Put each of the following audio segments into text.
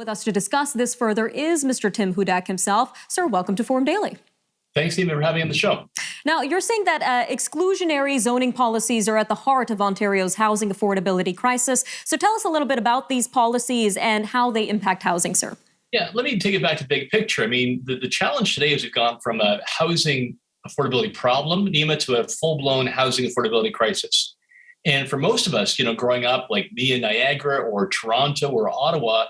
With us to discuss this further is Mr. Tim Hudak himself. Sir, welcome to Forum Daily. Thanks, Nima, for having me on the show. Now, you're saying that exclusionary zoning policies are at the heart of Ontario's housing affordability crisis. So tell us a little bit about these policies and how they impact housing, sir. Yeah, let me take it back to the big picture. I mean, the challenge today is we've gone from a housing affordability problem, Nima, to a full-blown housing affordability crisis. And for most of us, growing up like me in Niagara or Toronto or Ottawa,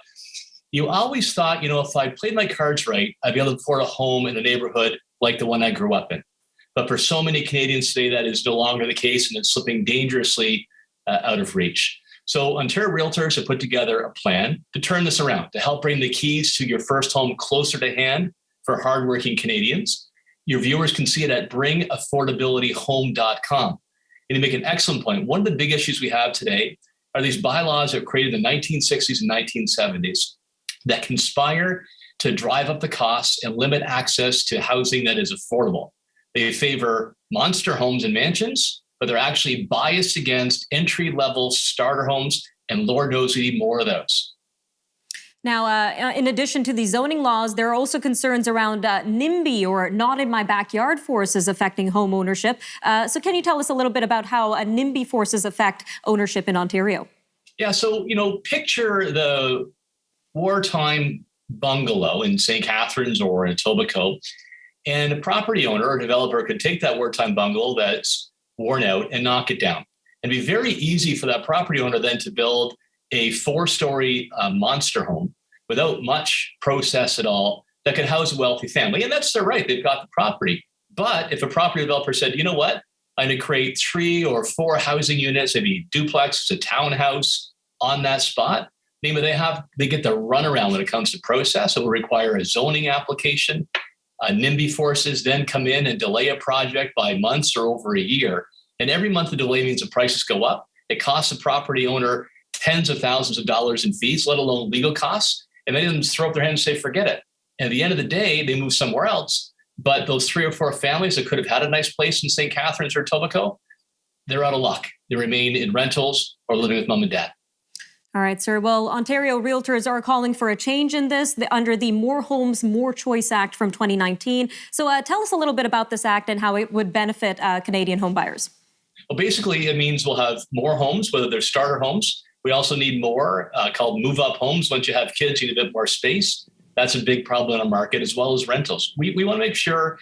you always thought, if I played my cards right, I'd be able to afford a home in a neighborhood like the one I grew up in. But for so many Canadians today, that is no longer the case, and it's slipping dangerously out of reach. So Ontario Realtors have put together a plan to turn this around, to help bring the keys to your first home closer to hand for hardworking Canadians. Your viewers can see it at bringaffordabilityhome.com. And you make an excellent point. One of the big issues we have today are these bylaws that were created in the 1960s and 1970s that conspire to drive up the costs and limit access to housing that is affordable. They favor monster homes and mansions, but they're actually biased against entry-level starter homes, and Lord knows we need more of those. Now, in addition to the zoning laws, there are also concerns around NIMBY, or not in my backyard forces, affecting home ownership. So can you tell us a little bit about how NIMBY forces affect ownership in Ontario? Yeah, so, picture the wartime bungalow in St. Catharines or in Etobicoke, and a property owner or developer could take that wartime bungalow that's worn out and knock it down. And it'd be very easy for that property owner then to build a 4-story monster home without much process at all that could house a wealthy family. And that's their right. They've got the property. But if a property developer said, you know what, I'm going to create 3 or 4 housing units, maybe duplexes, a townhouse on that spot, they get the runaround when it comes to process. It will require a zoning application. NIMBY forces then come in and delay a project by months or over a year. And every month the delay means the prices go up. It costs the property owner tens of thousands of dollars in fees, let alone legal costs. And many of them throw up their hands and say, forget it. And at the end of the day, they move somewhere else. But those 3 or 4 families that could have had a nice place in St. Catharines or Etobicoke, they're out of luck. They remain in rentals or living with mom and dad. All right, sir. Well, Ontario Realtors are calling for a change in this under the More Homes, More Choice Act from 2019. So tell us a little bit about this act and how it would benefit Canadian homebuyers. Well, basically, it means we'll have more homes, whether they're starter homes. We also need more called move-up homes. Once you have kids, you need a bit more space. That's a big problem in our market, as well as rentals. We want to make sure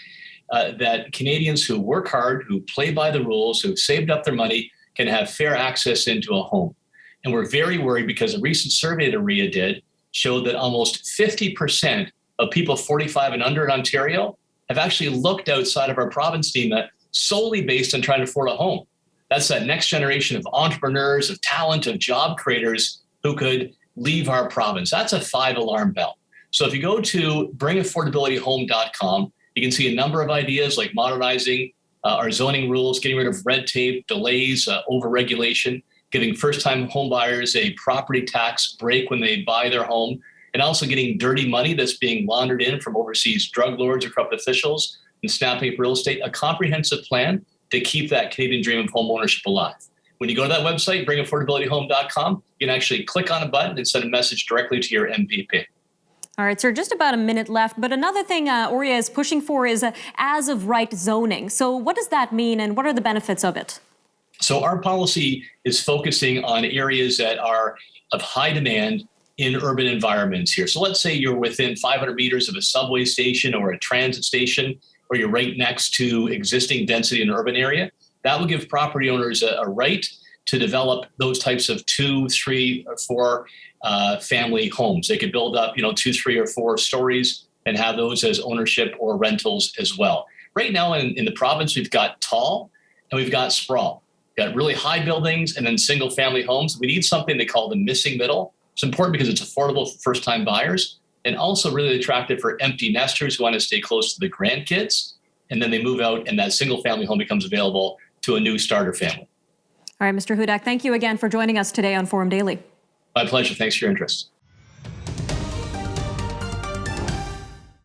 that Canadians who work hard, who play by the rules, who've saved up their money, can have fair access into a home. And we're very worried because a recent survey that RIA did showed that almost 50% of people 45 and under in Ontario have actually looked outside of our province, Nima, solely based on trying to afford a home. That's that next generation of entrepreneurs, of talent, of job creators who could leave our province. That's a 5-alarm bell. So if you go to bringaffordabilityhome.com, you can see a number of ideas like modernizing our zoning rules, getting rid of red tape, delays, overregulation, giving first-time home buyers a property tax break when they buy their home, and also getting dirty money that's being laundered in from overseas drug lords or corrupt officials and snapping up real estate, a comprehensive plan to keep that Canadian dream of home ownership alive. When you go to that website, bringaffordabilityhome.com, you can actually click on a button and send a message directly to your MPP. All right, sir, just about a minute left. But another thing ORIA is pushing for is as-of-right zoning. So what does that mean, and what are the benefits of it? So our policy is focusing on areas that are of high demand in urban environments here. So let's say you're within 500 meters of a subway station or a transit station, or you're right next to existing density in an urban area. That will give property owners a right to develop those types of 2, 3, or 4 family homes. They could build up, 2, 3, or 4 stories and have those as ownership or rentals as well. Right now in the province, we've got tall and we've got sprawl. We've got really high buildings and then single family homes. We need something they call the missing middle. It's important because it's affordable for first-time buyers and also really attractive for empty nesters who want to stay close to the grandkids. And then they move out and that single family home becomes available to a new starter family. All right, Mr. Hudak, thank you again for joining us today on Forum Daily. My pleasure. Thanks for your interest.